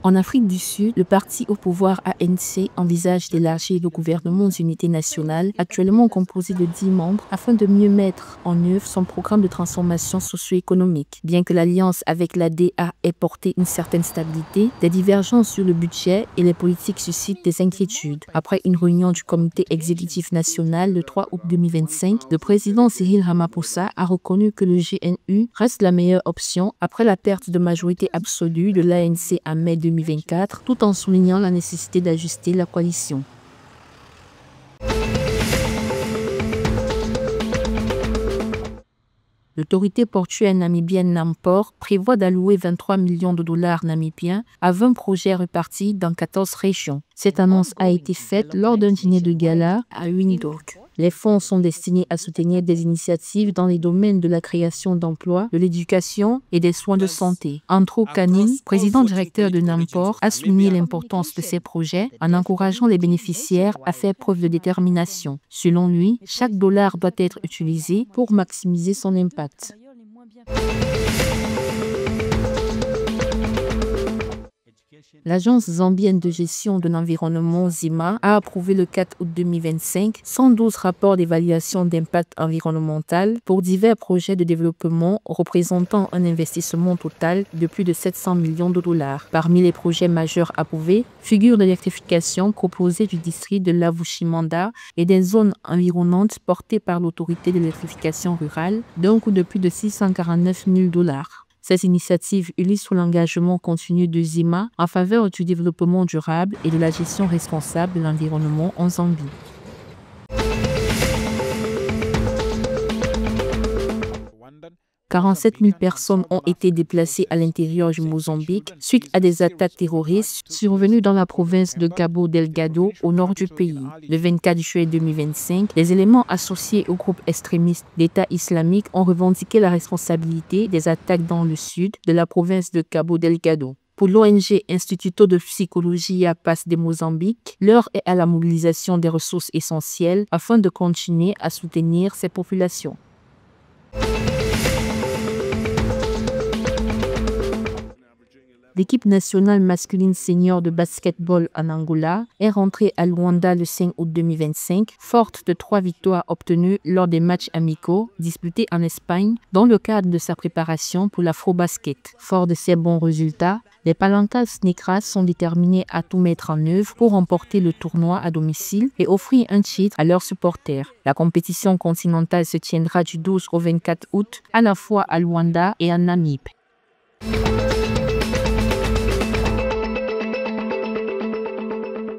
En Afrique du Sud, le parti au pouvoir ANC envisage d'élargir le gouvernement d'unité nationale, actuellement composé de 10 membres, afin de mieux mettre en œuvre son programme de transformation socio-économique. Bien que l'alliance avec l'ADA ait porté une certaine stabilité, des divergences sur le budget et les politiques suscitent des inquiétudes. Après une réunion du comité exécutif national le 3 août 2025, le président Cyril Ramaphosa a reconnu que le GNU reste la meilleure option après la perte de majorité absolue de l'ANC en mai 2024, tout en soulignant la nécessité d'ajuster la coalition. L'autorité portuaire namibienne Namport prévoit d'allouer 23 millions de dollars namibiens à 20 projets répartis dans 14 régions. Cette annonce a été faite lors d'un dîner de gala à Windhoek. Les fonds sont destinés à soutenir des initiatives dans les domaines de la création d'emplois, de l'éducation et des soins de santé. Andrew Kanin, président directeur de Namport, a souligné l'importance de ces projets en encourageant les bénéficiaires à faire preuve de détermination. Selon lui, chaque dollar doit être utilisé pour maximiser son impact. L'Agence zambienne de gestion de l'environnement ZIMA a approuvé le 4 août 2025 112 rapports d'évaluation d'impact environnemental pour divers projets de développement représentant un investissement total de plus de 700 millions de dollars. Parmi les projets majeurs approuvés figurent l'électrification proposée du district de Lavushimanda et des zones environnantes portées par l'autorité de l'électrification rurale d'un coût de plus de 649 000 dollars. Ces initiatives illustrent l'engagement continu de ZIMA en faveur du développement durable et de la gestion responsable de l'environnement en Zambie. 47 000 personnes ont été déplacées à l'intérieur du Mozambique suite à des attaques terroristes survenues dans la province de Cabo Delgado au nord du pays. Le 24 juillet 2025, les éléments associés au groupe extrémiste d'État islamique ont revendiqué la responsabilité des attaques dans le sud de la province de Cabo Delgado. Pour l'ONG Instituto de Psicologia Paz de Mozambique, l'heure est à la mobilisation des ressources essentielles afin de continuer à soutenir ces populations. L'équipe nationale masculine senior de basketball en Angola est rentrée à Luanda le 5 août 2025, forte de 3 victoires obtenues lors des matchs amicaux disputés en Espagne dans le cadre de sa préparation pour l'Afrobasket. Fort de ces bons résultats, les Palancas Negras sont déterminés à tout mettre en œuvre pour remporter le tournoi à domicile et offrir un titre à leurs supporters. La compétition continentale se tiendra du 12 au 24 août à la fois à Luanda et à Namibe.